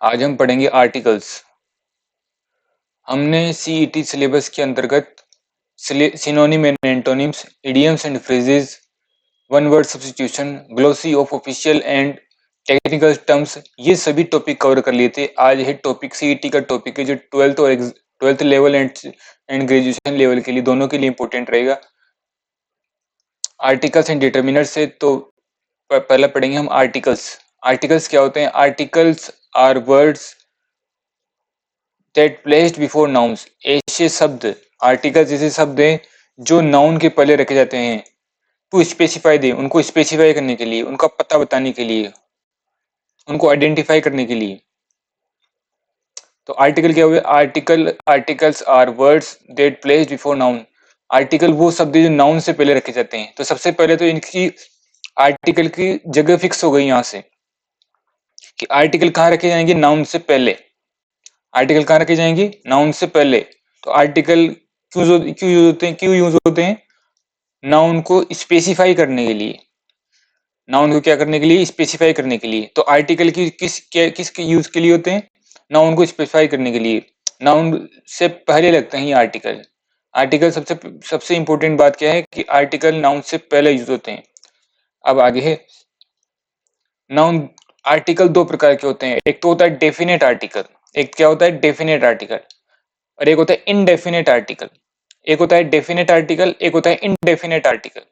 आज हम पढ़ेंगे आर्टिकल्स। हमने सीईटी सिलेबस के अंतर्गत synonym and antonyms, idioms and phrases, one word substitution, glossy of official and technical terms, ये सभी टॉपिक कवर कर लिए थे। आज है टॉपिक सीईटी का टॉपिक है जो twelfth level and graduation level के लिए दोनों के लिए इंपॉर्टेंट रहेगा। आर्टिकल्स एंड डिटर्मिनर्स से तो पहला पढ़ेंगे हम आर्टिकल्स। आर्टिकल्स क्या होते हैं? Articles are words that placed before nouns. ऐसे शब्द, आर्टिकल्स ऐसे शब्द हैं जो नाउन के पहले रखे जाते हैं टू स्पेसिफाई दे, उनको स्पेसिफाई करने के लिए, उनका पता बताने के लिए, उनको आइडेंटिफाई करने के लिए। तो आर्टिकल क्या हुए? Articles are words that placed before noun. Article वो शब्द हैं जो नाउन से पहले रखे जाते हैं। तो सबसे पहले तो इनकी आर्टिकल की जगह फिक्स हो गई यहाँ से कि आर्टिकल कहाँ रखे जाएंगे? नाउन से पहले। आर्टिकल कहाँ रखे जाएंगे? नाउन से पहले। तो आर्टिकल क्यों यूज होते हैं? नाउन को स्पेसिफाई करने के लिए। नाउन को क्या करने के लिए? स्पेसिफाई करने के लिए। तो आर्टिकल की किस यूज के लिए होते हैं? नाउन को स्पेसिफाई करने के लिए। नाउन से पहले लगते हैं ये आर्टिकल। आर्टिकल सबसे इंपॉर्टेंट बात क्या है कि आर्टिकल नाउन से पहले यूज होते हैं। अब आगे है नाउन। आर्टिकल दो प्रकार के होते हैं। एक तो होता है डेफिनेट आर्टिकल। एक क्या होता है? Definite article. और एक होता है इनडेफिनेट आर्टिकल। एक होता है डेफिनेट आर्टिकल, एक होता है इनडेफिनेट आर्टिकल।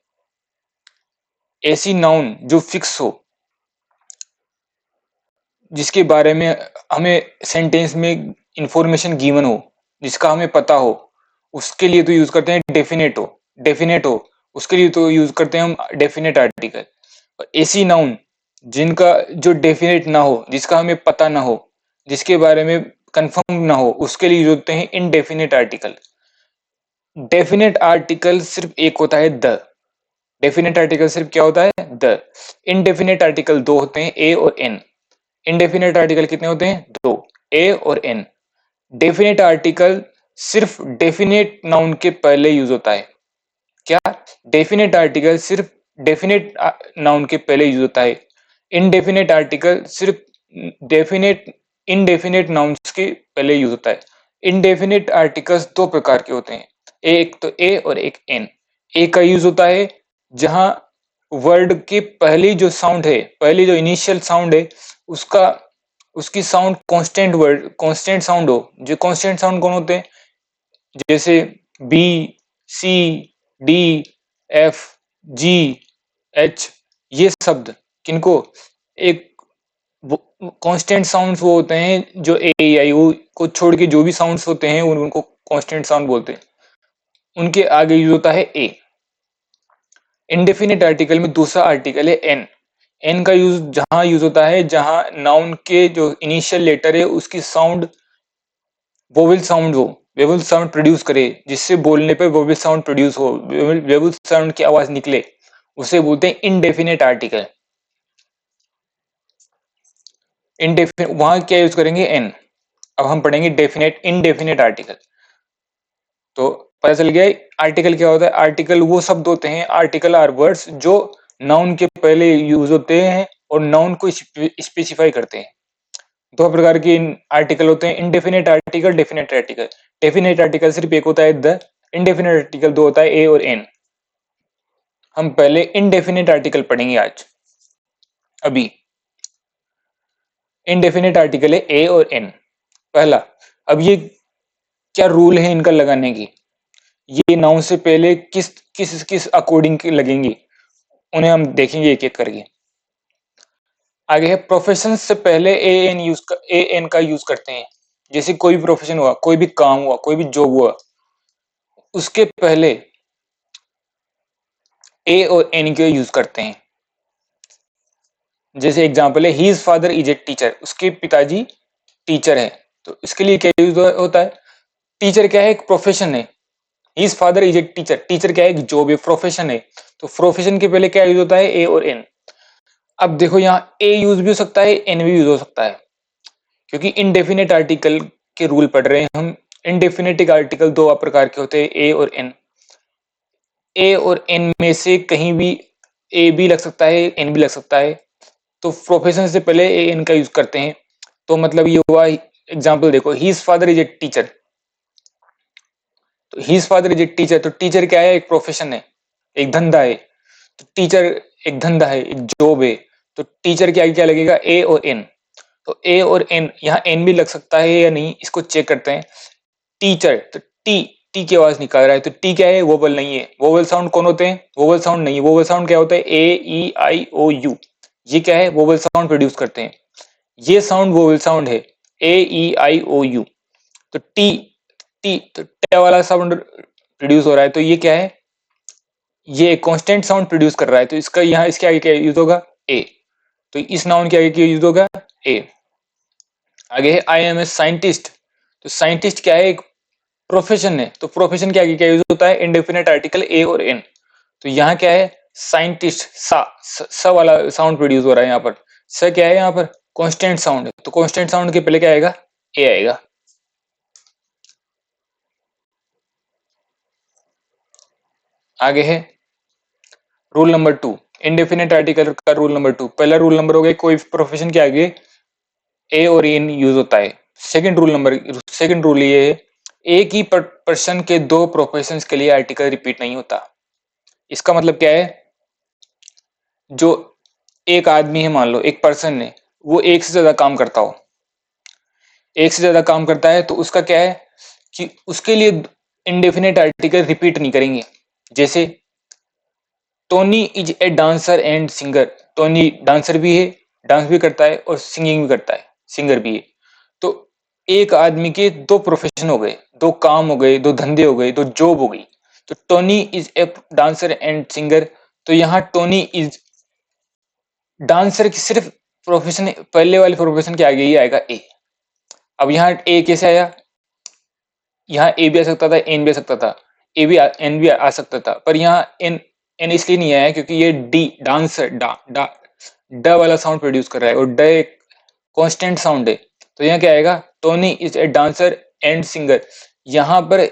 ऐसी नाउन जो फिक्स हो, जिसके बारे में हमें सेंटेंस में इंफॉर्मेशन गिवन हो, जिसका हमें पता हो, उसके लिए तो यूज करते हैं डेफिनेट हो उसके लिए तो यूज करते हैं हम डेफिनेट आर्टिकल। और ऐसी नाउन जिनका जो डेफिनेट ना हो, जिसका हमें पता ना हो, जिसके बारे में कंफर्म ना हो, उसके लिए यूज होते हैं इनडेफिनेट आर्टिकल। डेफिनेट आर्टिकल सिर्फ एक होता है द। डेफिनेट आर्टिकल सिर्फ क्या होता है? द। इनडेफिनेट आर्टिकल दो होते हैं, ए और एन। इनडेफिनेट आर्टिकल कितने होते हैं? दो, ए और एन। डेफिनेट आर्टिकल सिर्फ डेफिनेट नाउन के पहले यूज होता है। क्या? डेफिनेट आर्टिकल सिर्फ डेफिनेट नाउन के पहले यूज होता है। इनडेफिनेट आर्टिकल सिर्फ डेफिनेट इनडेफिनेट नाउन्स के पहले यूज होता है। इनडेफिनेट आर्टिकल्स दो प्रकार के होते हैं, एक तो ए और एक एन। ए का यूज होता है जहां वर्ड के पहली जो साउंड है, पहली जो इनिशियल साउंड है, उसका उसकी साउंड कांस्टेंट साउंड हो। जो कांस्टेंट साउंड कौन होते हैं? जैसे बी, सी, डी, एफ, जी, एच, ये शब्द किनको? एक कांस्टेंट साउंड्स वो होते हैं जो ए आई ओ को छोड़ के जो भी साउंड्स होते हैं उनको कांस्टेंट साउंड बोलते हैं। उनके आगे यूज होता है ए। इंडेफिनिट आर्टिकल में दूसरा आर्टिकल है एन। एन का यूज होता है जहां नाउन के जो इनिशियल लेटर है उसकी साउंड वोवेल साउंड प्रोड्यूस करे, जिससे बोलने पे वोवेल साउंड प्रोड्यूस हो, वोवेल साउंड की आवाज निकले, उसे बोलते हैं इनडेफिनेट आर्टिकल। इनडेफिनेट वहां क्या यूज करेंगे? एन। अब हम पढ़ेंगे डेफिनेट इनडेफिनेट आर्टिकल। तो पता चल गया आर्टिकल क्या होता है। आर्टिकल वो शब्द होते हैं, आर्टिकल आर वर्ड्स जो नाउन के पहले यूज होते हैं और नाउन को स्पेसिफाई करते हैं। दो प्रकार के आर्टिकल होते हैं, indefinite article, definite article. Definite article सिर्फ एक होता है द। इनडेफिनेट आर्टिकल दो होता है, ए और एन। हम पहले इनडेफिनेट आर्टिकल पढ़ेंगे आज। अभी इनडेफिनेट आर्टिकल है ए और एन पहला। अब ये क्या रूल है इनका लगाने की? ये नाउन से पहले किस किस किस अकॉर्डिंग लगेंगे, उन्हें हम देखेंगे एक एक करके। आगे है प्रोफेशन से पहले ए एन का यूज करते हैं। जैसे कोई भी प्रोफेशन हुआ, कोई भी काम हुआ, कोई भी जॉब हुआ, उसके पहले ए और एन का यूज करते हैं। जैसे एग्जांपल है he is father is a teacher, उसके पिताजी टीचर है। तो इसके लिए क्या यूज होता है? टीचर क्या है? एक प्रोफेशन है। He is father is a teacher, teacher क्या है? एक जॉब है, प्रोफेशन है। तो प्रोफेशन के पहले क्या यूज होता है? ए और एन। अब देखो यहाँ ए यूज भी हो सकता है, एन भी यूज हो सकता है, क्योंकि इनडेफिनेट आर्टिकल के रूल पढ़ रहे हैं हम। इनडेफिनेट आर्टिकल दो प्रकार के होते हैं, ए और एन। ए और एन में से कहीं भी ए भी लग सकता है, एन भी लग सकता है। तो प्रोफेशन से पहले ए एन का यूज करते हैं। तो मतलब ये हुआ, एग्जाम्पल देखो, his father is a teacher, तो his father is a teacher, तो टीचर क्या है, एक प्रोफेशन है, एक धंधा है, तो टीचर एक धंधा है, एक जॉब है, तो टीचर क्या क्या लगेगा, ए और एन, तो ए और एन, यहाँ एन भी लग सकता है या नहीं, इसको चेक करते हैं। टीचर, तो टी, टी की आवाज निकाल रहा है, तो टी क्या है, वोवल नहीं है। वोवल साउंड कौन होते हैं, वोवल साउंड नहीं, वोवल साउंड क्या होता है, A E I O you, ये क्या है, वोवल साउंड प्रोड्यूस करते हैं, ये साउंड वोवल साउंड है, A E I O you. तो टी, टी तो टे वाला साउंड प्रोड्यूस हो रहा है, तो ये क्या है, ये कांस्टेंट साउंड प्रोड्यूस कर रहा है, तो इसका यहाँ इसके आगे क्या यूज होगा, ए, तो इस नाउन के आगे क्या यूज होगा, ए। आगे है आई एम ए साइंटिस्ट, तो साइंटिस्ट क्या है, एक प्रोफेशन है, तो प्रोफेशन के आगे क्या यूज होता है, इंडेफिनेट आर्टिकल ए और एन, तो यहाँ क्या है, साइंटिस्ट, सा वाला साउंड प्रोड्यूस हो रहा है यहाँ पर, स क्या है यहाँ पर, कांस्टेंट साउंड है, तो कांस्टेंट साउंड के पहले क्या आएगा, ए आएगा। आगे है रूल नंबर 2, इंडेफिनेट आर्टिकल का रूल नंबर 2। पहला रूल नंबर हो गया, कोई प्रोफेशन के आगे ए और एन यूज होता है। सेकंड रूल ये है, एक ही पर्सन के दो प्रोफेशंस के लिए आर्टिकल रिपीट नहीं होता। इसका मतलब क्या है, जो एक आदमी है, मान लो एक पर्सन है, वो एक से ज्यादा काम करता हो, एक से ज्यादा काम करता है, तो उसका क्या है कि उसके लिए इंडेफिनेट आर्टिकल रिपीट नहीं करेंगे। जैसे Tony is a dancer and singer, Tony dancer भी है, डांस भी करता है और सिंगिंग भी करता है, सिंगर भी है। तो एक आदमी के दो प्रोफेशन हो गए, दो काम हो गए, दो धंधे हो गए, दो जॉब हो गई। तो Tony is a dancer and singer, तो यहाँ टोनी इज डांसर की सिर्फ प्रोफेशन, पहले वाले प्रोफेशन के आगे ही आएगा ए। अब यहाँ ए कैसे आया, यहाँ ए भी आ सकता था, एन भी आ सकता था, एन भी आ सकता था, पर यहाँ एन, एन इसलिए नहीं आया क्योंकि ये डी, डांसर, डा डा ड वाला साउंड प्रोड्यूस कर रहा है, और ड एक कांस्टेंट साउंड है, तो यहाँ क्या आएगा, Tony is a dancer and singer. यहाँ पर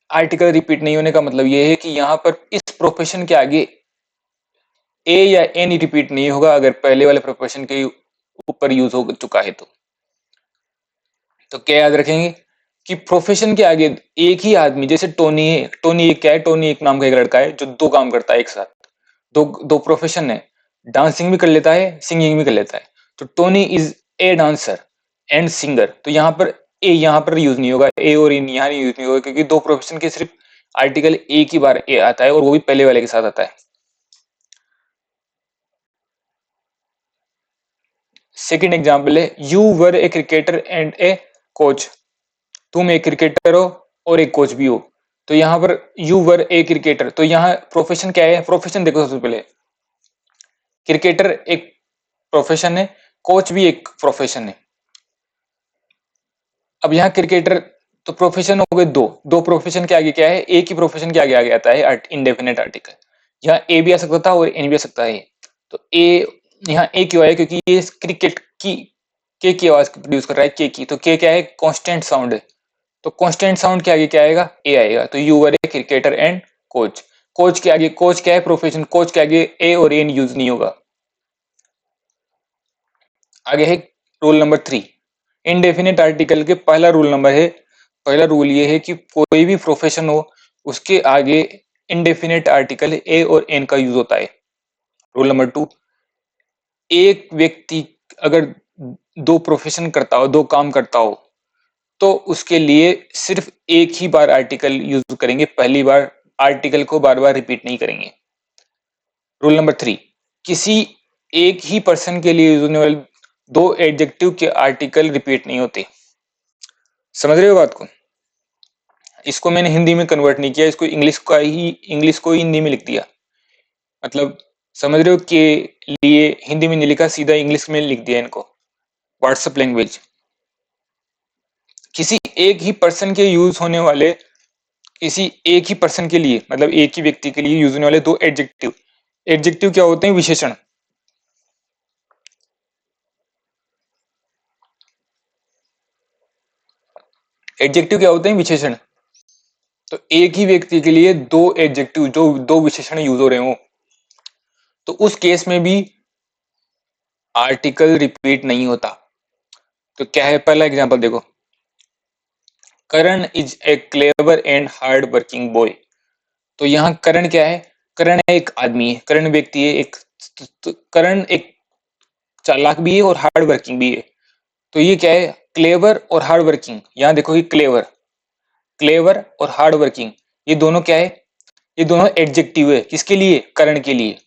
आर्टिकल रिपीट नहीं होने का मतलब ये है कि यहाँ पर इस प्रोफेशन के आगे ए या एन रिपीट नहीं होगा, अगर पहले वाले प्रोफेशन के ऊपर यूज हो चुका है तो क्या याद रखेंगे कि प्रोफेशन के आगे एक ही आदमी, जैसे टोनी है, टोनी एक क्या है, टोनी एक नाम का एक लड़का है जो दो काम करता है एक साथ, दो दो प्रोफेशन है, डांसिंग भी कर लेता है, सिंगिंग भी कर लेता है, तो Tony is a dancer and singer, तो यहाँ पर ए यहाँ पर यूज नहीं होगा, ए और इन यहाँ यूज नहीं होगा, क्योंकि दो प्रोफेशन के सिर्फ आर्टिकल एक ही बार ए आता है, और वो भी पहले वाले के साथ आता है। सेकेंड एग्जाम्पल है, you were a cricketer and A coach, तुम एक क्रिकेटर हो और एक कोच भी हो, तो यहाँ पर यू वर ए क्रिकेटर, तो यहाँ प्रोफेशन क्या है, प्रोफेशन देखो सबसे पहले, क्रिकेटर एक प्रोफेशन है, कोच भी एक प्रोफेशन है। अब यहाँ क्रिकेटर, तो प्रोफेशन हो गए दो, दो प्रोफेशन के आगे क्या है, एक ही प्रोफेशन के आगे आता है इंडेफिनेट आर्टिकल, यहाँ ए भी आ सकता था और एन भी आ सकता है, तो ए, यहाँ ए क्यों आया, क्योंकि ये क्रिकेट की आवाज प्रोड्यूस कर रहा है, के की, तो के क्या है, कांस्टेंट साउंड है, तो कांस्टेंट साउंड के आगे क्या आएगा, ए आएगा, तो you were a cricketer and coach. Coach के आगे, कोच क्या है, प्रोफेशन, कोच के आगे ए और एन यूज नहीं होगा। आगे है रूल नंबर 3, इनडेफिनेट आर्टिकल के पहला रूल नंबर है, पहला रूल ये है कि कोई भी प्रोफेशन हो उसके आगे इनडेफिनेट आर्टिकल ए और एन का यूज होता है। रूल नंबर 2, एक व्यक्ति अगर दो प्रोफेशन करता हो, दो काम करता हो, तो उसके लिए सिर्फ एक ही बार आर्टिकल यूज करेंगे, पहली बार आर्टिकल को बार बार रिपीट नहीं करेंगे। रूल नंबर 3, किसी एक ही पर्सन के लिए यूज होने वाले दो एडजेक्टिव के आर्टिकल रिपीट नहीं होते। समझ रहे हो बात को, इसको मैंने हिंदी में कन्वर्ट नहीं किया, इसको इंग्लिश को हिंदी में लिख दिया, मतलब समझ रहे हो, के लिए हिंदी में नहीं लिखा, सीधा इंग्लिश में लिख दिया इनको, व्हाट्सएप लैंग्वेज। किसी एक ही पर्सन के यूज होने वाले, किसी एक ही पर्सन के लिए, मतलब एक ही व्यक्ति के लिए यूज होने वाले दो एडजेक्टिव, एडजेक्टिव क्या होते हैं, विशेषण, एडजेक्टिव क्या होते हैं, विशेषण। तो एक ही व्यक्ति के लिए दो एडजेक्टिव, जो दो विशेषण यूज हो रहे हो, तो उस केस में भी आर्टिकल रिपीट नहीं होता। तो क्या है पहला एग्जांपल देखो, Karan is a clever and hard working boy. तो यहाँ करण क्या है? करण एक आदमी है, करण व्यक्ति है एक, तो करण एक चालाक भी है और हार्ड वर्किंग भी है। तो ये क्या है? क्लेवर और हार्ड वर्किंग। यहाँ देखो ये क्लेवर, क्लेवर और हार्ड वर्किंग, ये दोनों क्या है? ये दोनों एडजेक्टिव है। किसके लिए? करण के लिए।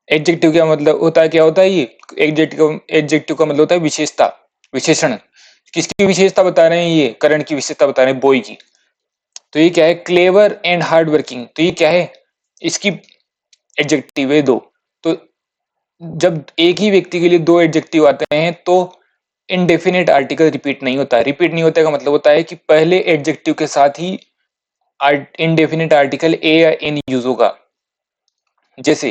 एडजेक्टिव क्या मतलब होता है? क्या होता है ये एडजेक्टिव? एडजेक्टिव का मतलब होता है विशेषता, विशेषण। किसकी विशेषता बता रहे हैं? ये करण की विशेषता बता रहे हैं, बॉय की। तो ये क्या है? Clever and hard working. तो ये क्या है? इसकी एडजेक्टिव है दो। तो जब एक ही व्यक्ति के लिए दो एडजेक्टिव आते हैं तो इनडेफिनेट आर्टिकल रिपीट नहीं होता है। रिपीट नहीं होता का मतलब होता है कि पहले एडजेक्टिव के साथ ही इनडेफिनेट आर्टिकल ए या इन यूज होगा। जैसे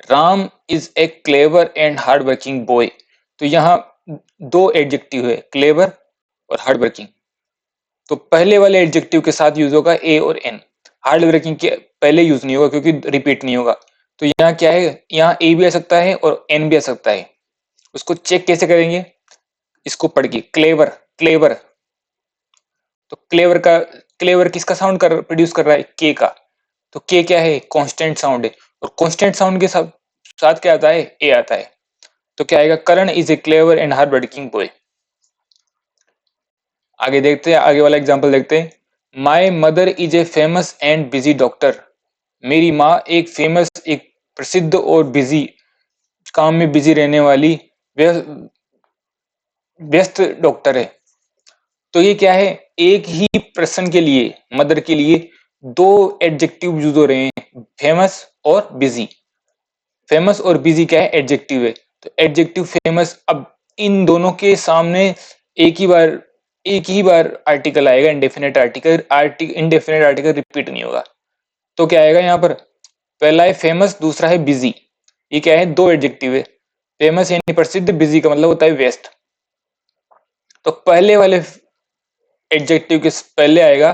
Ram is a clever and hard working boy. तो यहाँ दो एडजेक्टिव है, क्लेवर और हार्ड वर्किंग। तो पहले वाले एडजेक्टिव के साथ यूज होगा ए और एन। हार्ड वर्किंग के पहले यूज नहीं होगा क्योंकि रिपीट नहीं होगा। तो यहाँ क्या है? यहाँ ए भी आ सकता है और एन भी आ सकता है। उसको चेक कैसे करेंगे? इसको पढ़ के, क्लेवर, क्लेवर। तो क्लेवर का, क्लेवर किसका साउंड कर प्रोड्यूस कर रहा है? के का। तो के क्या है? कांस्टेंट साउंड है। और कांस्टेंट साउंड के साथ साथ क्या आता है? ए आता है। तो क्या आएगा? Karan is a clever and hard working boy. आगे देखते हैं, आगे वाला एग्जांपल देखते हैं। My mother is a famous and busy doctor. मेरी माँ एक फेमस, एक प्रसिद्ध और बिजी, काम में बिजी रहने वाली व्यस्त डॉक्टर है। तो ये क्या है? एक ही पर्सन के लिए, मदर के लिए दो एडजेक्टिव यूज हो रहे हैं, फेमस और बिजी। फेमस और बिजी क्या है? एडजेक्टिव है। तो एडजेक्टिव फेमस, अब इन दोनों के सामने एक ही बार आर्टिकल आएगा, indefinite article. Indefinite article repeat नहीं होगा। तो क्या आएगा यहाँ पर? पहला है फेमस, दूसरा है बिजी। ये क्या है? दो एडजेक्टिव है। फेमस यानी प्रसिद्ध, बिजी का मतलब होता है व्यस्त। तो पहले वाले एडजेक्टिव के पहले आएगा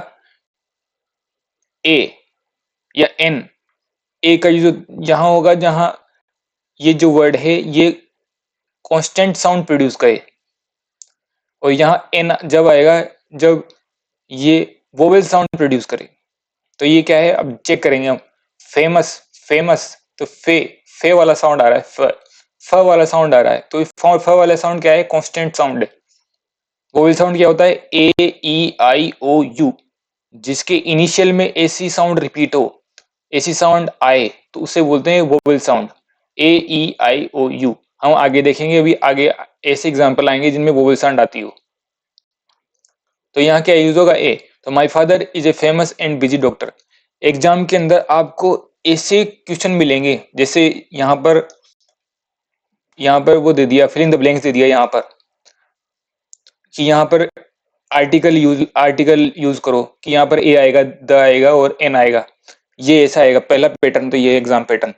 ए या एन। ए का जो यहां होगा, जहां ये जो वर्ड है ये कांस्टेंट साउंड प्रोड्यूस करे। और यहाँ एन जब आएगा जब ये वोवेल साउंड प्रोड्यूस करे। तो ये क्या है? अब चेक करेंगे हम। फेमस, फेमस, तो फे वाला साउंड आ रहा है, फ वाला साउंड आ रहा है। तो फ वाला साउंड क्या है? कांस्टेंट साउंड है। वोवेल साउंड क्या होता है? A, E, I, O, U. जिसके इनिशियल में एसी साउंड रिपीट हो, एसी साउंड आए, तो उसे बोलते हैं vowel sound. A, E, I, O, U. हम आगे देखेंगे, अभी आगे ऐसे एग्जांपल आएंगे जिनमें वोवेल साउंड आती हो। तो यहाँ क्या यूज होगा? ए। तो my father is a famous and busy doctor. Exam के अंदर आपको ऐसे क्वेश्चन मिलेंगे, जैसे यहाँ पर वो दे दिया, फिल इन द ब्लैंक्स दे दिया यहाँ पर, कि यहाँ पर आर्टिकल यूज करो, कि यहाँ पर ए आएगा, द आएगा और एन आएगा। ये ऐसा आएगा पहला पैटर्न। तो ये एग्जाम पैटर्न,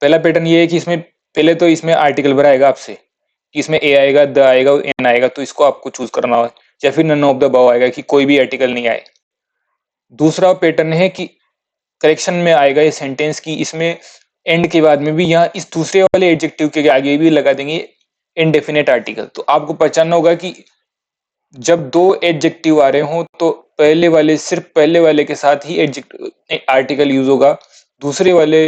पहला पैटर्न ये है कि इसमें पहले तो इसमें आर्टिकल भराएगा आपसे, कि इसमें ए आएगा, द आएगा, एन आएगा। तो इसको आपको चूज करना है, या फिर नन ऑफ द अबव आएगा, कि कोई भी आर्टिकल नहीं आए। दूसरा पैटर्न है कि करेक्शन में आएगा ये सेंटेंस की, इसमें एंड के बाद में भी यहाँ इस दूसरे वाले एडजेक्टिव के आगे भी लगा देंगे इनडेफिनेट आर्टिकल। तो आपको पहचानना होगा कि जब दो एडजेक्टिव आ रहे हो तो पहले वाले, सिर्फ पहले वाले के साथ ही एडजेक्टिव आर्टिकल यूज होगा, दूसरे वाले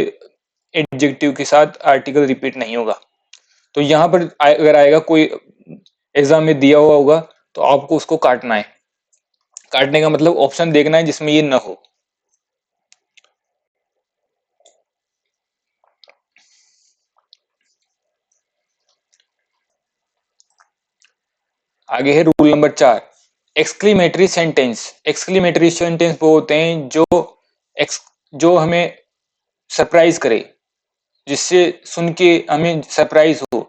एडजेक्टिव के साथ आर्टिकल रिपीट नहीं होगा। तो यहाँ पर अगर आएगा, कोई एग्जाम में दिया हुआ होगा, तो आपको उसको काटना है। काटने का मतलब ऑप्शन देखना है जिसमें ये न हो। आगे है rule number 4, exclamatory sentence. Exclamatory sentence वो होते हैं जो हमें सरप्राइज करे, जिससे सुन के हमें सरप्राइज हो,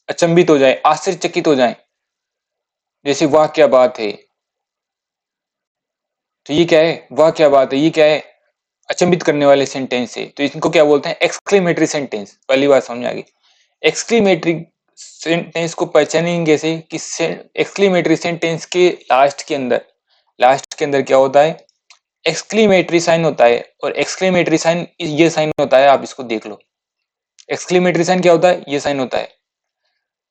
अचंभित हो जाए, आश्चर्यचकित हो जाए। जैसे वाह क्या बात है। तो ये क्या है? वाह क्या बात है, ये क्या है? अचंभित करने वाले सेंटेंस है। तो इनको क्या बोलते हैं? Exclamatory sentence. पहली बात समझ आ गई। एक्सक्लेमेटरी सेंटेंस को पहचानेंगे कैसे? कि एक्सक्लेमेटरी सेंटेंस के लास्ट के अंदर क्या होता है? एक्सक्लेमेटरी साइन होता है। और एक्सक्लेमेटरी साइन ये साइन होता है, आप इसको देख लो। एक्सक्लेमेटरी साइन क्या होता है? ये साइन होता है।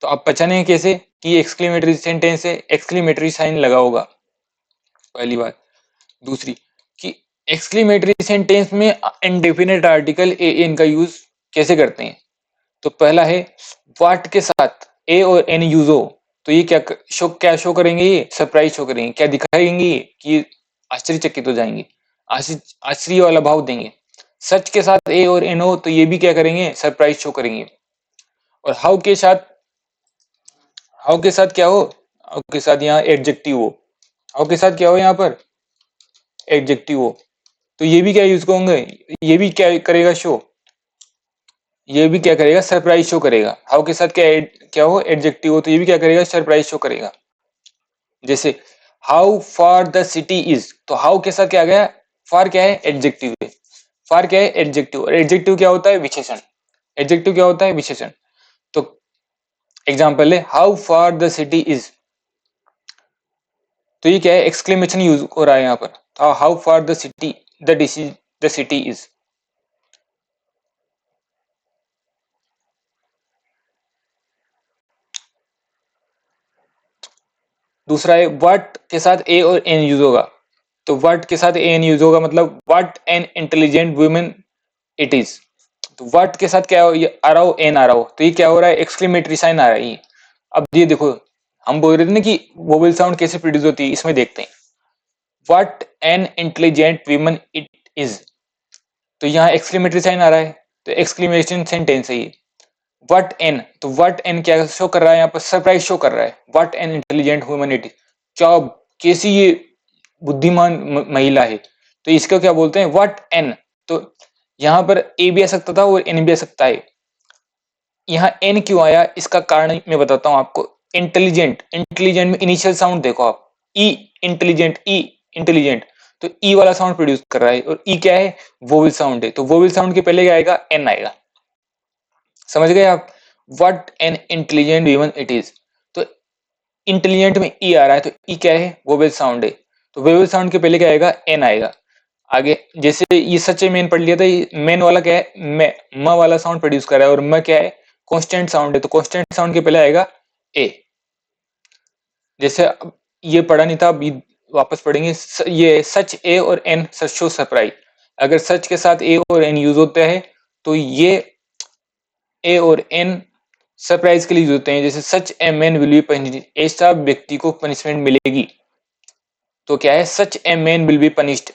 तो आप पहचानेंगे कैसे? कि एक्सक्लेमेटरी सेंटेंस है, एक्सक्लेमेटरी साइन लगा होगा, पहली बात। दूसरी कि एक्सक्लेमेटरी सेंटेंस में इंडेफिनिट आर्टिकल ए एन का यूज कैसे करते हैं। तो पहला है व्हाट के साथ ए और एन यूज हो तो ये क्या शो करेंगे, ये सरप्राइज शो करेंगे, क्या दिखाएंगे ये कि आश्चर्यचकित हो जाएंगे, आश्चर्य वाला भाव देंगे। सच के साथ ए और एन हो तो ये भी क्या करेंगे, सरप्राइज शो करेंगे। और हाउ के साथ क्या हो, हाउ के साथ यहाँ एडजेक्टिव हो, हाउ के साथ क्या हो यहाँ पर एडजेक्टिव हो तो ये भी क्या यूज होंगे, ये भी क्या करेगा शो, ये भी क्या करेगा सरप्राइज शो करेगा। हाउ के साथ क्या हो एडजेक्टिव हो तो ये भी क्या करेगा सरप्राइज शो करेगा। जैसे how far the city is, तो हाउ के साथ क्या आ गया, फार क्या है एडजेक्टिव है, फार क्या है एडजेक्टिव, और एडजेक्टिव क्या होता है विशेषण, एडजेक्टिव क्या होता है विशेषण। तो एग्जांपल है how far the city is, तो ये क्या है एक्सक्लेमेशन यूज हो रहा है यहाँ पर, how far the city is. दूसरा है व्हाट के साथ ए और एन यूज होगा, तो व्हाट के साथ ए एन यूज होगा मतलब what an intelligent women it is. तो व्हाट के साथ क्या हो, ये आ रहा हो एन आ रहा हो तो ये क्या हो रहा है एक्सक्लेमेटरी साइन आ रहा है ये। अब ये देखो हम बोल रहे थे ना कि वोवेल साउंड कैसे प्रोड्यूस होती है, इसमें देखते हैं। What an intelligent woman it is, तो यहाँ एक्सक्लेमेटरी साइन आ रहा है तो एक्सक्लेमेशन सेंटेंस है ये। व्हाट एन, तो व्हाट एन क्या शो कर रहा है यहाँ पर, सरप्राइज शो कर रहा है। What an intelligent woman it is, क्या कैसी ये बुद्धिमान महिला है, तो इसको क्या बोलते हैं व्हाट एन। तो यहाँ पर ए भी आ सकता था और एन भी आ सकता है। यहाँ एन क्यों आया इसका कारण मैं बताता हूँ आपको। इंटेलिजेंट, इंटेलिजेंट में इनिशियल साउंड देखो आप, ई इंटेलिजेंट, ई इंटेलिजेंट, तो ई वाला साउंड प्रोड्यूस कर रहा है और ई क्या है वोवेल साउंड है, तो वोवेल साउंड के पहले क्या आएगा एन आएगा। समझ गए आप, what an intelligent woman it is, तो इंटेलिजेंट में ई आ रहा है तो ई क्या है वोवेल साउंड है, तो वोवेल साउंड के पहले क्या आएगा एन आएगा। आगे जैसे ये सच है मेन पढ़ लिया था, मेन वाला क्या है म वाला साउंड प्रोड्यूस कर रहा है और म क्या है कांस्टेंट साउंड है, तो कांस्टेंट साउंड के पहले आएगा ए। जैसे ये पढ़ा नहीं था अभी वापस पढ़ेंगे, ये सच ए और एन सच शो सरप्राइज, अगर सच के साथ ए और एन यूज होता है तो ये ए और एन सरप्राइज के लिए यूज होते हैं। जैसे such a man will be punished, ऐसा व्यक्ति को पनिशमेंट मिलेगी, तो क्या है such a man will be punished,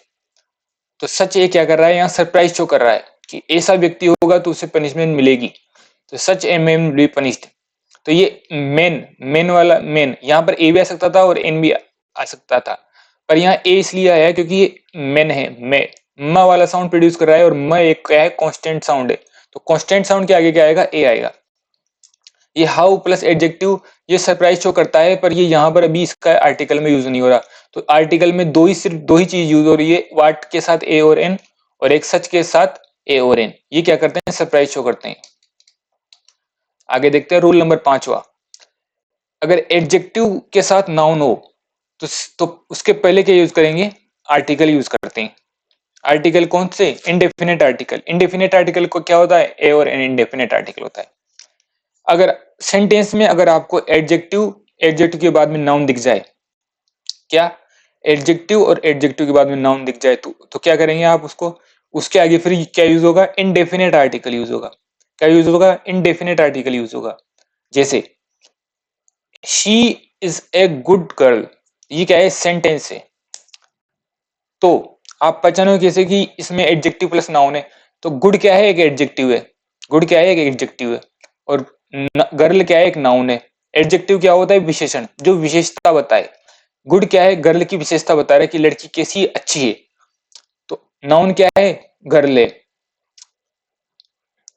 तो सच ए क्या कर रहा है यहाँ सरप्राइज शो कर रहा है कि ऐसा व्यक्ति होगा तो उसे पनिशमेंट मिलेगी, तो such a man will be punished. तो ये मेन वाला मेन यहाँ पर ए भी आ सकता था और एन भी आ सकता था, पर यहाँ ए इसलिए आया क्योंकि ये मेन है, म वाला साउंड प्रोड्यूस कर रहा है और म एक क्या है कांस्टेंट साउंड है, तो कांस्टेंट साउंड के आगे क्या आएगा ए आएगा। ये हाउ प्लस एडजेक्टिव ये सरप्राइज शो करता है, पर ये यहाँ पर अभी इसका आर्टिकल में यूज नहीं हो रहा, तो आर्टिकल में सिर्फ दो ही चीज यूज हो रही है, व्हाट के साथ ए और एन और एक सच के साथ ए और एन, ये क्या करते हैं सरप्राइज शो करते हैं। आगे देखते हैं रूल नंबर 5वां, अगर एडजेक्टिव के साथ नाउन हो तो उसके पहले क्या यूज करेंगे, आर्टिकल यूज करते हैं। आर्टिकल कौन से, इंडेफिनेट आर्टिकल, इंडेफिनेट आर्टिकल को क्या होता है ए और एन इंडेफिनेट आर्टिकल होता है। अगर सेंटेंस में अगर आपको एडजेक्टिव के बाद में नाउन दिख जाए, क्या एडजेक्टिव और एडजेक्टिव के बाद में नाउन दिख जाए तो क्या करेंगे आप उसको, उसके आगे फिर क्या यूज होगा इनडेफिनेट आर्टिकल यूज होगा। क्या यूज होगा इनडेफिनेट आर्टिकल यूज होगा। जैसे she is a good girl, ये क्या है सेंटेंस है, तो आप पहचानो कैसे कि इसमें एडजेक्टिव प्लस नाउन है, तो गुड क्या है एक एडजेक्टिव है, गुड क्या है एक एडजेक्टिव है और गर्ल क्या है एक नाउन है। एडजेक्टिव क्या होता है विशेषण जो विशेषता बताए, गुड क्या है गर्ल की विशेषता बता रहा है कि लड़की कैसी अच्छी है, तो नाउन क्या है गर्ल है।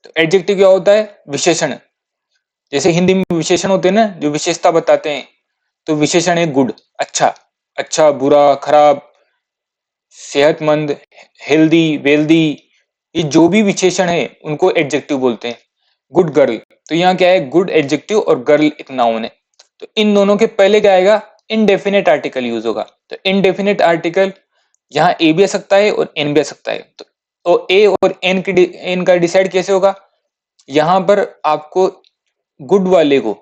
तो एडजेक्टिव क्या होता है विशेषण, जैसे हिंदी में विशेषण होते हैं ना जो विशेषता बताते हैं, तो विशेषण है गुड अच्छा, अच्छा बुरा खराब सेहतमंद हेल्दी वेल्दी, ये जो भी विशेषण है उनको एडजेक्टिव बोलते हैं। गुड गर्ल, तो यहाँ क्या है गुड एडजेक्टिव और गर्ल एक नाउन है, तो इन दोनों के पहले क्या आएगा इनडेफिनेट आर्टिकल यूज होगा। तो इनडेफिनेट आर्टिकल यहाँ ए भी आ सकता है और एन भी आ सकता है, तो ए और एन का डिसाइड कैसे होगा, यहाँ पर आपको गुड वाले को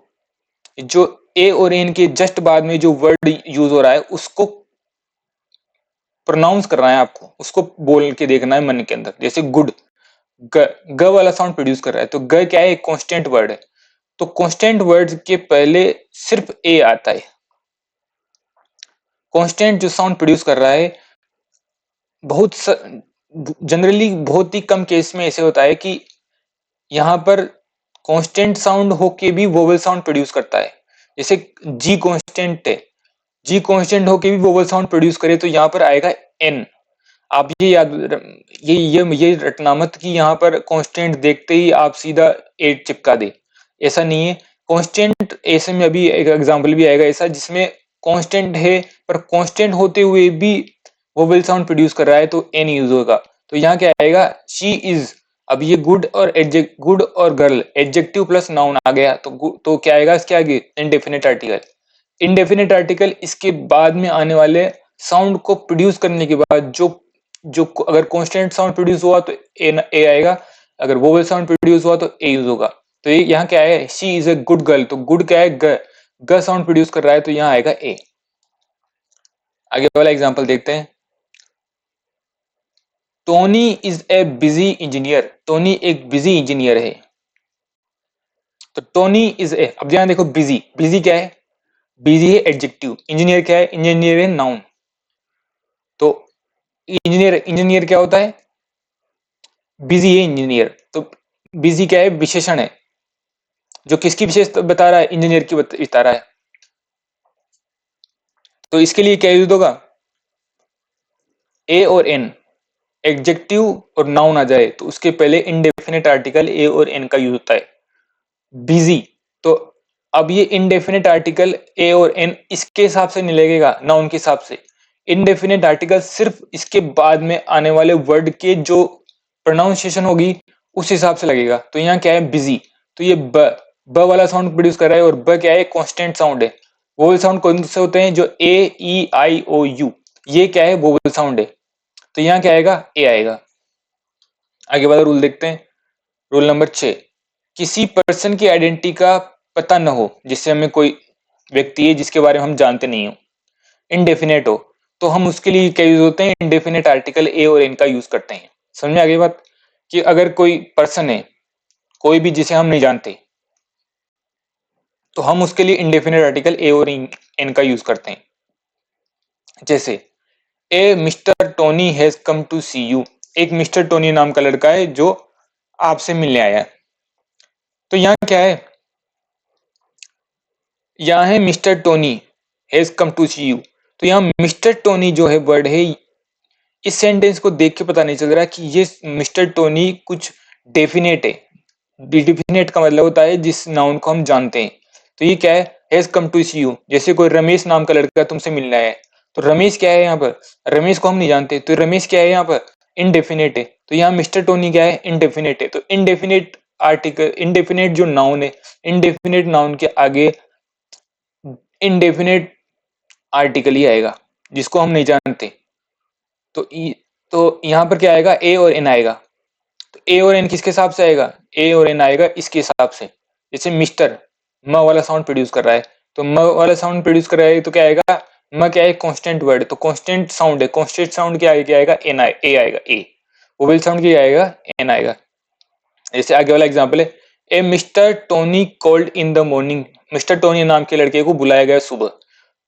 जो ए और एन के जस्ट बाद में जो वर्ड यूज हो रहा है उसको प्रोनाउंस करना है आपको, उसको बोल के देखना है मन के अंदर। जैसे गुड, ग वाला साउंड प्रोड्यूस कर रहा है, तो ग क्या है, एक कांस्टेंट वर्ड है, तो कांस्टेंट वर्ड के पहले सिर्फ ए आता है। कांस्टेंट जो साउंड प्रोड्यूस कर रहा है, बहुत जनरली बहुत ही कम केस में ऐसे होता है कि यहाँ पर कांस्टेंट साउंड होके भी वोवल साउंड प्रोड्यूस करता है। जैसे जी कांस्टेंट है, जी कांस्टेंट होके भी वोवल साउंड प्रोड्यूस करे तो यहाँ पर आएगा एन। आप ये याद, ये रटना मत कि यहाँ पर कांस्टेंट देखते ही आप सीधा एट चिपका दे, ऐसा नहीं है। कांस्टेंट ऐसे में अभी एक एग्जांपल भी आएगा ऐसा जिसमें कांस्टेंट है पर कांस्टेंट होते हुए भी वोवेल साउंड प्रोड्यूस कर रहा है, तो एन यूज होगा। तो यहाँ क्या आएगा, शी इज। अब ये गुड और गुड और गर्ल एडजेक्टिव प्लस नाउन आ गया, तो क्या आएगा इसके आगे, इनडेफिनिट आर्टिकल। इनडेफिनिट आर्टिकल इसके बाद में आने वाले साउंड को प्रोड्यूस करने के बाद जो जो अगर कांस्टेंट साउंड प्रोड्यूस हुआ तो ए आएगा, अगर वोवेल साउंड प्रोड्यूस हुआ तो ए यूज होगा। तो ये यहाँ क्या है, she is a good girl, तो गुड क्या है, ग साउंड प्रोड्यूस कर रहा है, तो यहाँ आएगा ए। आगे वाला एग्जांपल देखते हैं। Tony is a busy engineer, Tony एक बिजी इंजीनियर है। तो टोनी इज ए, अब यहाँ देखो बिजी, बिजी क्या है, बिजी है एडजेक्टिव, इंजीनियर क्या है, इंजीनियर है नाउन। तो इंजीनियर क्या होता है, बिजी है इंजीनियर, तो बिजी क्या है, विशेषण है जो किसकी विशेषता बता रहा है, इंजीनियर की बता रहा है। तो इसके लिए क्या यूज होगा, ए और एन, एडजेक्टिव और नाउन आ जाए तो उसके पहले इनडेफिनिट आर्टिकल ए और एन का यूज होता है। बिजी, तो अब ये इनडेफिनिट आर्टिकल ए और एन इसके हिसाब से नहीं लगेगा, नाउन के हिसाब से। इनडेफिनिट आर्टिकल सिर्फ इसके बाद में आने वाले वर्ड के जो प्रोनाउंसिएशन होगी उस हिसाब से लगेगा। तो यहाँ क्या है, बिजी, तो ये ब वाला साउंड प्रोड्यूस कर रहा है, और ब क्या है, कांस्टेंट साउंड है। वोवल साउंड कौन से होते हैं, जो ए ई आई ओ यू, ये क्या है, वोवल साउंड है, तो यहाँ क्या आएगा, ए आएगा। आगे वाला रूल देखते हैं, रूल नंबर 6, किसी पर्सन की आइडेंटिटी का पता न हो, जिससे हमें कोई व्यक्ति है जिसके बारे में हम जानते नहीं हो, इनडेफिनेट हो, तो हम उसके लिए क्या यूज होते हैं, इनडेफिनेट आर्टिकल ए और एन का यूज करते हैं। समझ में आ गई बात, कि अगर कोई पर्सन है, कोई भी जिसे हम नहीं जानते, तो हम उसके लिए इनडेफिनेट आर्टिकल ए और एन का यूज करते हैं। जैसे a mister Tony has come to see you, एक मिस्टर टोनी नाम का लड़का है जो आपसे मिलने आया है। तो यहाँ क्या है, यहाँ है Mister Tony has come to see you, तो यहाँ मिस्टर टोनी जो है वर्ड है, इस सेंटेंस को देख के पता नहीं चल रहा कि ये मिस्टर टोनी कुछ डेफिनेट है। डिफिनेट का मतलब होता है जिस नाउन को हम जानते हैं। तो ये क्या है, has come to see you, जैसे कोई रमेश नाम का लड़का तुमसे मिलना है, तो रमेश क्या है यहाँ पर, रमेश को हम नहीं जानते, तो रमेश क्या है यहाँ पर, इनडेफिनेट है। तो यहाँ मिस्टर टोनी क्या है, इनडेफिनेट है। तो इनडेफिनेट आर्टिकल, इनडेफिनेट जो नाउन है, इनडेफिनेट नाउन के आगे इनडेफिनेट आर्टिकल ही आएगा जिसको हम नहीं जानते। तो तो यहाँ पर क्या आएगा, ए और एन आएगा। तो ए और एन किसके हिसाब से आएगा, ए और एन आएगा इसके हिसाब से। जैसे मिस्टर, म वाला साउंड प्रोड्यूस कर रहा है, तो म वाला साउंड प्रोड्यूस कर रहा है, तो क्या आएगा, म क्या है, कांस्टेंट वर्ड, तो कांस्टेंट साउंड है, कांस्टेंट साउंड के आगे क्या आएगा, एन ए आएगा, ए। वोवेल साउंड क्या आएगा, एन आएगा। जैसे आगे वाला एग्जांपल है, a mister Tony called in the morning, mister Tony नाम के लड़के को बुलाया गया सुबह,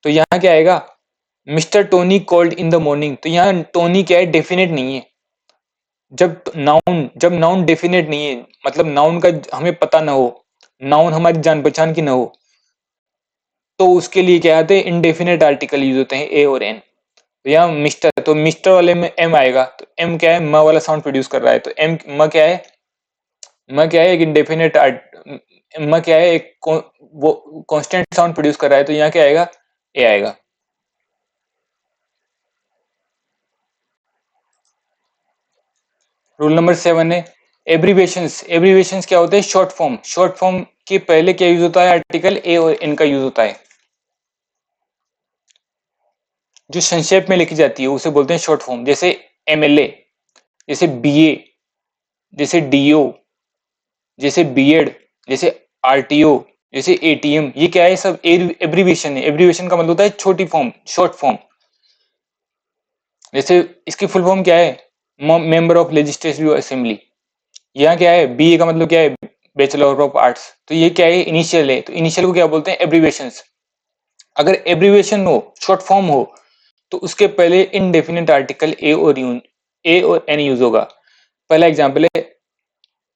तो यहाँ क्या आएगा, mister Tony called in the morning. तो यहाँ टोनी क्या है, डेफिनेट नहीं है। जब नाउन डेफिनेट नहीं है, मतलब नाउन का हमें पता ना हो, नाउन हमारी जान पहचान की ना हो, तो उसके लिए क्या आते हैं, इनडेफिनेट आर्टिकल यूज होते हैं ए और एन। तो यहाँ मिस्टर, तो मिस्टर वाले में एम आएगा, तो एम क्या है, म वाला साउंड प्रोड्यूस कर रहा है, तो एम म क्या है, म क्या है, एक इनडेफिनेट म क्या है, एक वो कांस्टेंट साउंड प्रोड्यूस कर रहा है, तो यहाँ क्या आएगा, ए आएगा। रूल नंबर 7 है एब्रीविएशंस। एब्रीविएशंस क्या होते हैं, शॉर्ट फॉर्म। शॉर्ट फॉर्म के पहले क्या यूज होता है, आर्टिकल ए और एन का यूज होता है। जो संक्षेप में लिखी जाती है उसे बोलते हैं शॉर्ट फॉर्म। जैसे एमएलए, जैसे बीए, जैसे डीओ, जैसे बीएड, जैसे आरटीओ, जैसे एटीएम, ये क्या है, सब एब्रीविएशन है। एब्रीविएशन का मतलब होता है छोटी फॉर्म, शॉर्ट फॉर्म। जैसे इसकी फुल फॉर्म क्या है, मेंबर ऑफ लेजिस्लेटिव असेंबली। यहाँ क्या है, बीए का मतलब क्या है, बैचलर ऑफ आर्ट्स। तो ये क्या है, इनिशियल है। तो इनिशियल को क्या बोलते हैं, एब्रीविएशंस। अगर एब्रीविएशन हो, शॉर्ट फॉर्म हो, तो उसके पहले इनडेफिनेट आर्टिकल ए और एन यूज होगा। पहला एग्जांपल है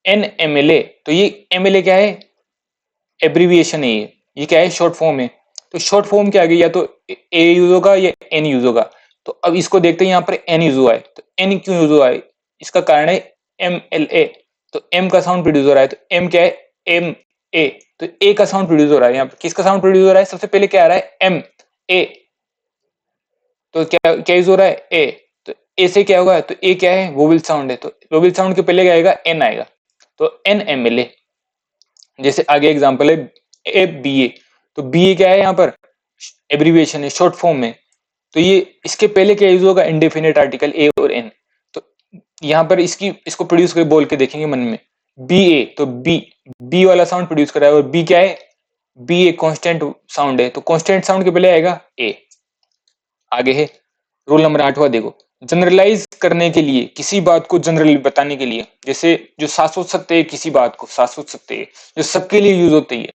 एन एम एल ए। तो ये एम एल ए क्या है, एब्रीविएशन है। ये क्या है, शॉर्ट फॉर्म है। तो शॉर्ट फॉर्म क्या आ गई, या तो ए यूज होगा या एन यूज होगा। तो अब इसको देखते हैं, यहाँ पर एन यूज हुआ है। तो एन क्यों यूज हुआ है, इसका कारण है एम एल ए। तो एम का साउंड प्रोड्यूस हो रहा है, तो एम क्या है, एम ए। तो ए का साउंड प्रोड्यूस हो रहा है। यहाँ पर किसका साउंड प्रोड्यूस हो रहा है, सबसे पहले क्या आ रहा है, एम ए। तो क्या क्या यूज हो रहा है, ए। तो ए से क्या होगा, तो ए क्या है, वोवेल साउंड है। तो वोवेल साउंड के पहले क्या आएगा, एन आएगा। तो एन एम एल ए। जैसे आगे एग्जांपल है ए बी ए। तो बी ए क्या है, यहाँ पर एब्रीविएशन है, शॉर्ट फॉर्म में। तो ये इसके पहले क्या यूज होगा, इंडेफिनेट आर्टिकल ए और एन। तो यहाँ पर इसको प्रोड्यूस कर बोल के देखेंगे मन में, बी ए। तो बी वाला साउंड प्रोड्यूस कर रहा है, और बी क्या है, बी ए कांस्टेंट साउंड है। तो कांस्टेंट साउंड के पहले आएगा ए। आगे है रूल नंबर 8वां, देखो। जनरलाइज करने के लिए, किसी बात को जनरली बताने के लिए, जैसे जो शाश्वत सत्य है, किसी बात को शाश्वत सत्य है, जो सबके लिए यूज होती है।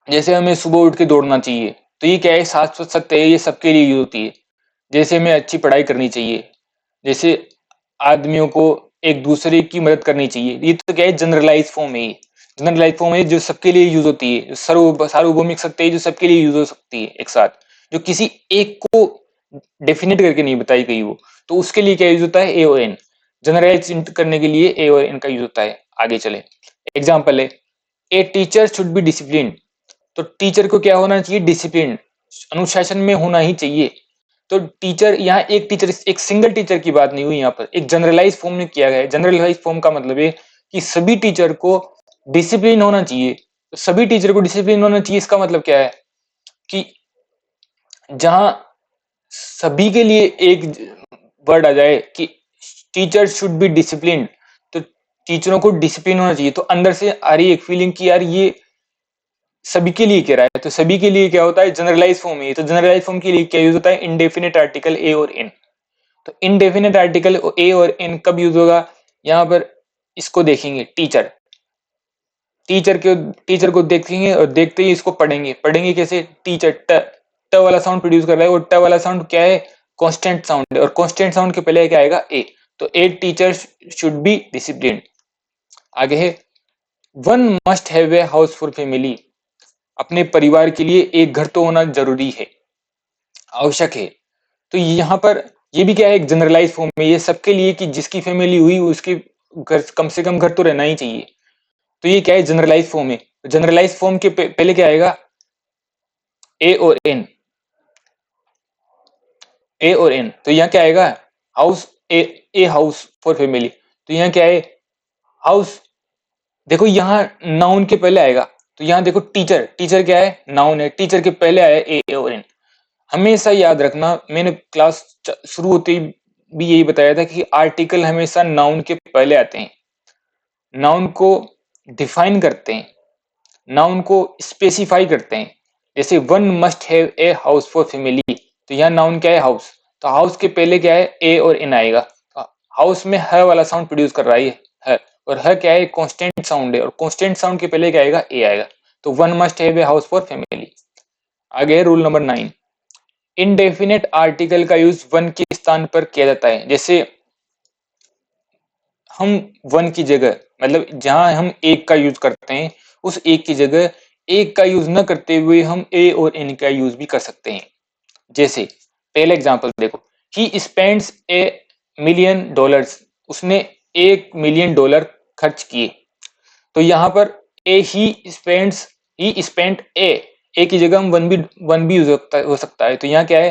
जैसे हमें सुबह उठ के दौड़ना चाहिए, तो ये क्या है, शाश्वत सत्य है, ये सबके लिए यूज होती है। जैसे हमें अच्छी पढ़ाई करनी चाहिए, जैसे आदमियों को एक दूसरे की मदद करनी चाहिए, ये तो क्या है, जनरलाइज फॉर्म है। जनरलाइज फॉर्म है जो सबके लिए यूज होती है, जो सार्वभौमिक सत्य है, जो सबके लिए यूज हो सकती है एक साथ, जो किसी एक को डेफिनेट करके नहीं बताई गई वो। तो उसके लिए क्या यूज होता है, ए और एन। जनरलाइज करने के लिए ए और एन का यूज होता है। आगे चले, एग्जाम्पल है, a teacher should be discipline. तो टीचर को क्या होना चाहिए, डिसिप्लिन, अनुशासन में होना ही चाहिए। तो टीचर, यहाँ एक टीचर, एक सिंगल टीचर की बात नहीं हुई, यहाँ पर एक जनरलाइज फॉर्म में किया गया है। जनरलाइज फॉर्म का मतलब है कि सभी टीचर को डिसिप्लिन होना चाहिए। तो सभी टीचर को डिसिप्लिन होना चाहिए, इसका मतलब क्या है कि जहां सभी के लिए एक वर्ड आ जाए कि टीचर शुड बी डिसिप्लिन, तो टीचरों को डिसिप्लिन होना चाहिए, तो अंदर से आ रही एक फीलिंग कि यार ये सभी के लिए कह रहा है। तो सभी के लिए क्या होता है, जनरलाइज फॉर्म है। तो जनरलाइज फॉर्म के लिए क्या यूज होता है, इंडेफिनेट आर्टिकल ए और एन। तो इंडेफिनेट आर्टिकल ए और एन कब यूज होगा, यहाँ पर इसको देखेंगे, टीचर को देखेंगे, और देखते ही इसको पढ़ेंगे कैसे, टीचर, ट वाला साउंड प्रोड्यूस कर रहा है, और ट वाला साउंड क्या है, कांस्टेंट साउंड है, और कांस्टेंट साउंड के पहले क्या आएगा, ए। तो a teacher should be discipline. आगे है, one must have a house for family. अपने परिवार के लिए एक घर तो होना जरूरी है, आवश्यक है। तो यहाँ पर ये भी क्या है, एक जनरलाइज फॉर्म में, ये सबके लिए कि जिसकी फैमिली हुई उसके घर, कम से कम घर तो रहना ही चाहिए। तो ये क्या है, जनरलाइज फॉर्म है। जनरलाइज फॉर्म के पहले क्या आएगा, ए और एन, ए और एन। तो यहाँ क्या आएगा, house, a house for family. तो यहाँ क्या है, हाउस। देखो यहाँ नाउन के पहले आएगा। तो यहाँ देखो, टीचर क्या है, नाउन है, टीचर के पहले आया ए और एन। हमेशा याद रखना, मैंने क्लास शुरू होते ही भी यही बताया था कि आर्टिकल हमेशा नाउन के पहले आते हैं, नाउन को डिफाइन करते हैं, नाउन को स्पेसिफाई करते हैं। जैसे one must have a house for family, तो यहाँ नाउन क्या है, हाउस। तो हाउस के पहले क्या है, ए और एन आएगा। तो हाउस में ह वाला साउंड प्रोड्यूस कर रहा है, और ह क्या है, कांस्टेंट साउंड है, और कांस्टेंट साउंड के पहले क्या आएगा, ए आएगा। तो one must have a house for family. आगे रूल नंबर 9, इनडेफिनेट आर्टिकल का यूज वन के स्थान पर किया जाता है। जैसे हम वन की जगह, मतलब जहां हम एक का यूज करते हैं, उस एक की जगह एक का यूज न करते हुए हम ए और एन का यूज भी कर सकते हैं। जैसे पहले एग्जांपल देखो, he spends a million dollars. उसने $1 मिलियन खर्च किए। तो यहाँ पर ही स्पेंट ए की जगह हम वन भी यूज हो सकता है। तो यहाँ क्या है,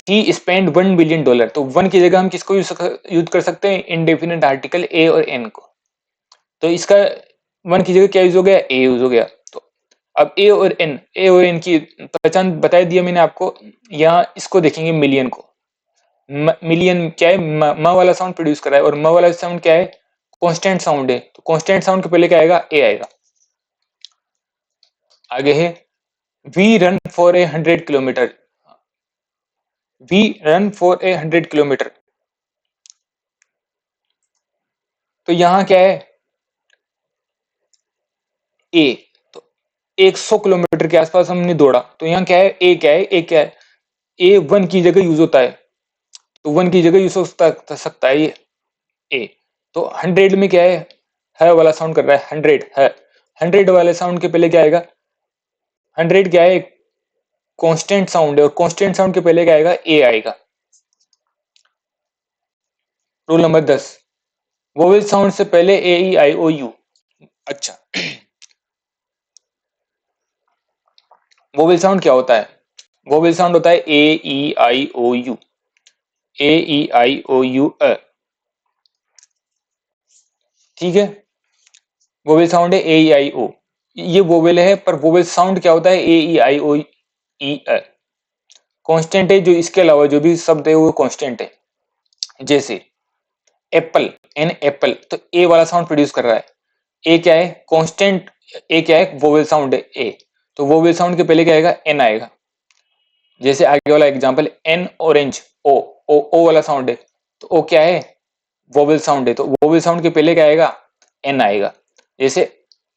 ही स्पेंड $1 बिलियन। तो वन की जगह हम किसको यूज कर सकते हैं, इंडेफिनेट आर्टिकल ए और एन को। तो इसका वन की जगह क्या यूज हो गया, ए यूज हो गया। तो अब ए और एन की पहचान बता दिया मैंने आपको। यहाँ इसको देखेंगे, मिलियन को, मिलियन क्या है, म वाला साउंड प्रोड्यूस कर रहा है, और म वाला साउंड क्या है, कांस्टेंट साउंड है, तो कांस्टेंट साउंड के पहले क्या आएगा, ए आएगा। आगे है we run for a 100 kilometre, we run for a 100 kilometre, तो यहां क्या है, ए, तो 100 किलोमीटर के आसपास हमने दौड़ा, तो यहाँ क्या है, ए क्या है, ए क्या है, ए 1 की जगह यूज होता है, तो 1 की जगह यूज हो सकता है ये ए। तो 100 में क्या है वाला साउंड कर रहा है, 100 है, 100 वाले साउंड के पहले क्या आएगा, 100 क्या है, कांस्टेंट साउंड है, और कांस्टेंट साउंड के पहले क्या आएगा, ए आएगा। रूल नंबर 10, वोवेल साउंड से पहले ए ई आई ओ यू। अच्छा, वोवेल साउंड क्या होता है, वोवेल साउंड होता है A E I O you, A E I O you अ, ठीक है, वोवेल साउंड है ए ई आई ओ, ये वोवेल है, पर वोवेल साउंड क्या होता है, A E I O E a, constant है, जो इसके अलावा जो भी शब्द है वो कांस्टेंट है। जैसे एप्पल, एन एप्पल, तो ए वाला साउंड प्रोड्यूस कर रहा है, ए क्या है, कांस्टेंट, ए क्या है, वोवेल साउंड है ए, तो वोवेल साउंड के पहले क्या आएगा, एन आएगा। जैसे आगे वाला एग्जांपल, एन ऑरेंज, ओ, ओ वाला साउंड है, तो ओ क्या है, वोवेल साउंड है, तो वोवेल साउंड के पहले क्या आएगा, एन आएगा। जैसे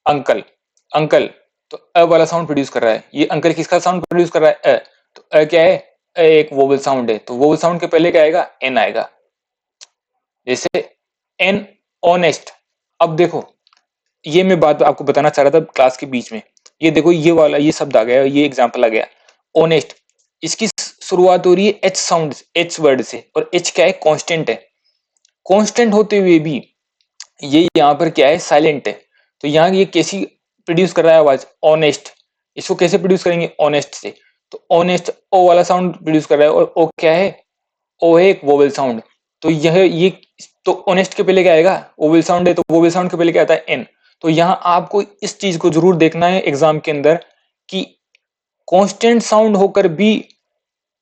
अंकल, अंकल, तो अ वाला साउंड प्रोड्यूस कर रहा है, ये अंकल किसका साउंड प्रोड्यूस कर रहा है, तो अ क्या है, एक वोवेल साउंड है, तो वोवेल साउंड के पहले क्या आएगा, एन आएगा। जैसे एन ऑनेस्ट, अब देखो ये मैं बात आपको बताना चाह रहा था क्लास के बीच में, ये देखो ये वाला ये शब्द आ गया, ये एग्जांपल आ गया, ऑनेस्ट, इसकी शुरुआत हो रही है एच साउंड, एच वर्ड से, और एच क्या है, कांस्टेंट है, कांस्टेंट होते हुए भी ये यहाँ पर क्या है, साइलेंट है, तो यहाँ ये कैसी प्रोड्यूस कर रहा है आवाज, ऑनेस्ट, इसको कैसे प्रोड्यूस करेंगे, ऑनेस्ट से, तो ऑनेस्ट ओ वाला साउंड प्रोड्यूस कर रहा है, और ओ क्या है, ओ है एक वोवेल साउंड, तो ये तो ऑनेस्ट के पहले क्या आएगा, वोवेल साउंड है, तो वोवेल साउंड के पहले क्या आता है, एन। तो यहाँ आपको इस चीज को जरूर देखना है एग्जाम के अंदर कि कांस्टेंट साउंड होकर भी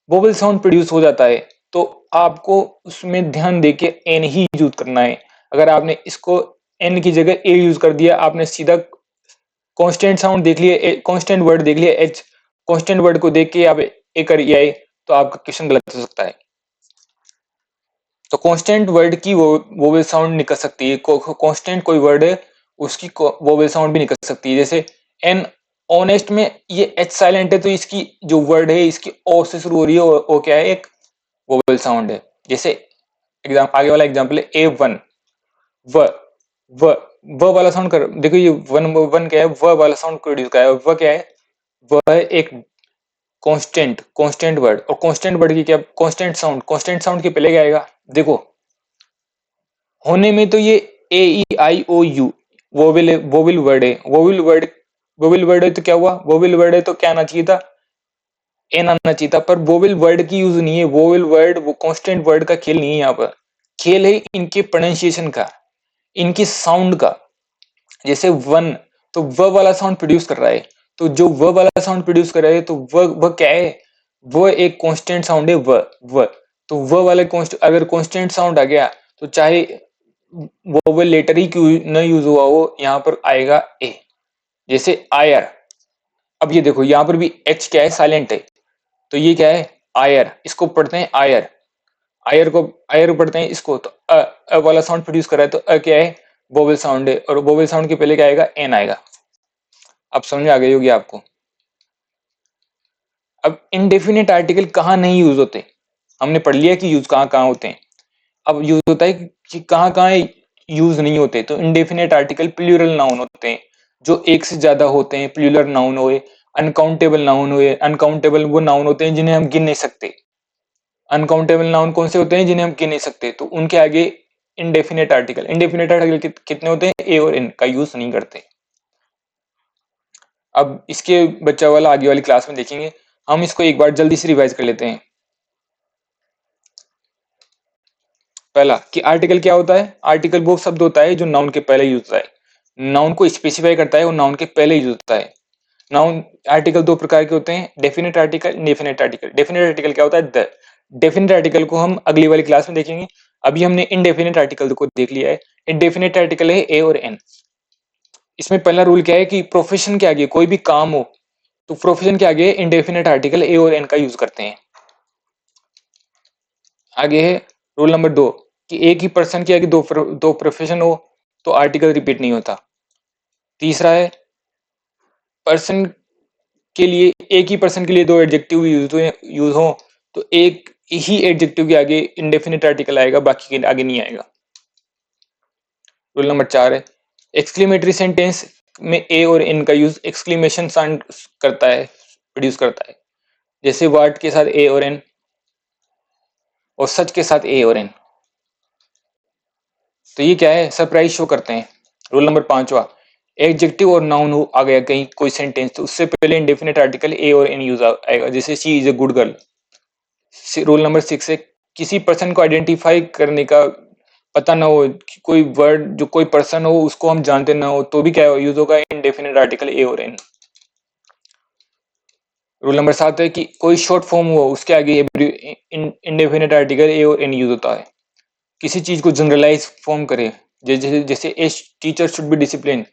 वोवेल साउंड प्रोड्यूस हो जाता है, तो आपको उसमें ध्यान देके एन ही यूज करना है। अगर आपने इसको एन की जगह ए यूज कर दिया, आपने सीधा कांस्टेंट साउंड देख लिया, कांस्टेंट वर्ड देख लिया एच, कांस्टेंट वर्ड को देख के आप ए कर आए, तो आपका क्वेश्चन गलत हो सकता है। तो कांस्टेंट वर्ड की वोवेल साउंड निकल सकती है, कांस्टेंट कोई वर्ड है उसकी वोवेल साउंड भी निकल सकती है। जैसे एन ऑनेस्ट में ये एच साइलेंट है, तो इसकी जो वर्ड है इसकी ओ से शुरू हो रही है, ओ क्या है, एक वोवेल साउंड है। जैसे आगे वाला एग्जांपल है ए वन, व व व वाला साउंड कर, देखो ये वन वन क्या है, व वाला साउंड प्रोड्यूस का है, व क्या है, वह है एक कांस्टेंट, कांस्टेंट वर्ड, और कांस्टेंट वर्ड की क्या, कांस्टेंट साउंड, कांस्टेंट साउंड के पहले क्या आएगा, देखो होने में तो ये ए E I O you vowel vowel word है, वोवेल वर्ड, वोवेल वर्ड है, तो क्या हुआ, वोवेल वर्ड है तो क्या आना चाहिए था, एन आना चाहिए था, पर वोवेल वर्ड की यूज नहीं है, वोवेल वर्ड वो कांस्टेंट वर्ड का खेल नहीं है, यहाँ पर खेल है इनके प्रोनाउंसिएशन का, इनकी साउंड का। जैसे वन, तो व वाला साउंड प्रोड्यूस कर रहा है, तो जो व वाला साउंड प्रोड्यूस कर रहा है, तो व क्या है, वो एक कांस्टेंट साउंड है, व, तो व वाले अगर कांस्टेंट साउंड आ गया, तो चाहे वोवेल लेटर ही क्यों न यूज हुआ हो, यहाँ पर आएगा ए। जैसे आयर, अब ये देखो यहाँ पर भी एच क्या है, साइलेंट है, तो ये क्या है, आयर, इसको पढ़ते हैं आयर, आयर पढ़ते हैं इसको, तो अ वाला साउंड प्रोड्यूस कर रहा है, तो अ क्या है, वोवेल साउंड है, और वोवेल साउंड के पहले क्या आएगा, एन आएगा। अब समझ में आ गई होगी आपको। अब इनडेफिनेट आर्टिकल कहाँ नहीं यूज होते, हमने पढ़ लिया कि यूज कहाँ कहाँ होते हैं। अब यूज होता है कि कहाँ कहाँ यूज नहीं होते, तो इनडेफिनेट आर्टिकल प्लूरल नाउन होते हैं, जो एक से ज्यादा होते हैं, प्लूरल नाउन हुए, अनकाउंटेबल नाउन हुए, अनकाउंटेबल वो नाउन होते हैं जिन्हें हम गिन नहीं सकते, अनकाउंटेबल नाउन कौन से होते हैं, जिन्हें हम गिन नहीं सकते, तो उनके आगे इनडेफिनेट आर्टिकल, इनडेफिनेट आर्टिकल कितने होते हैं, ए और इन का यूज नहीं करते। अब इसके बच्चा वाला आगे वाली क्लास में देखेंगे, हम इसको एक बार जल्दी से रिवाइज कर लेते हैं। पहला कि आर्टिकल क्या होता है, आर्टिकल वो शब्द होता है जो नाउन के पहले यूज होता है, नाउन को स्पेसिफाई करता है और नाउन के पहले यूज होता है। नाउन आर्टिकल दो प्रकार के होते हैं, definite article, indefinite article. Definite article क्या होता है, द, डेफिनेट आर्टिकल को हम अगली वाली क्लास में देखेंगे, अभी हमने इनडेफिनेट आर्टिकल को देख लिया है। इंडेफिनिट आर्टिकल है ए और एन। इसमें पहला रूल क्या है कि प्रोफेशन के आगे कोई भी काम हो तो प्रोफेशन के आगे इंडेफिनिट आर्टिकल ए और एन का यूज करते हैं। आगे है रूल नंबर 2 कि एक ही पर्सन के आगे दो प्रोफेशन हो तो आर्टिकल रिपीट नहीं होता। तीसरा है पर्सन के लिए एक ही पर्सन के लिए दो एडजेक्टिव यूज हो तो एक ही एडजेक्टिव के आगे इंडेफिनिट आर्टिकल आएगा, बाकी के आगे नहीं आएगा। रूल नंबर 4 है एक्सक्लेमेटरी सेंटेंस में ए और एन का यूज एक्सक्लेमेशन साउंड करता है, प्रोड्यूस करता है, जैसे वाट के साथ ए और एन और सच के साथ ए और एन। तो ये क्या है, सरप्राइज शो करते हैं। रूल नंबर 5वां एडजेक्टिव और नाउन हो आ गया कहीं कोई सेंटेंस तो उससे पहले इंडेफिनिट आर्टिकल ए और एन यूज आएगा, जैसे she is a good girl. Rule number 6 है किसी पर्सन को आइडेंटिफाई करने का पता ना हो, कोई वर्ड जो कोई पर्सन हो उसको हम जानते ना हो तो भी क्या यूज होगा, इंडेफिनिट आर्टिकल ए और एन। रूल नंबर 7 है कि कोई शॉर्ट फॉर्म हुआ उसके आगे इंडेफिनिट आर्टिकल ए और एन यूज होता है। किसी चीज को जनरलाइज फॉर्म करे, जैसे जैसे a teacher should be discipline,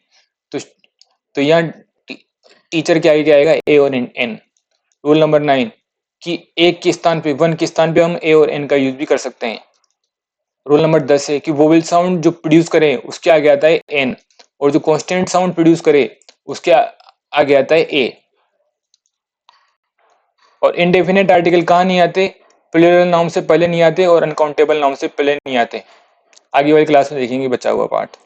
तो यहाँ टीचर के आगे क्या आएगा, ए और एन। रूल नंबर 9 कि एक के स्थान पे वन के स्थान पे हम ए और एन का यूज भी कर सकते हैं। रूल नंबर 10 है कि वोवेल साउंड जो प्रोड्यूस करे उसके आगे आता है एन और जो कॉन्स्टेंट साउंड प्रोड्यूस करे उसके आगे आता है ए। और इनडेफिनेट आर्टिकल कहाँ नहीं आते, प्लूरल नाउन से पहले नहीं आते और अनकाउंटेबल नाउन से पहले नहीं आते। आगे वाली क्लास में देखेंगे बचा हुआ पार्ट।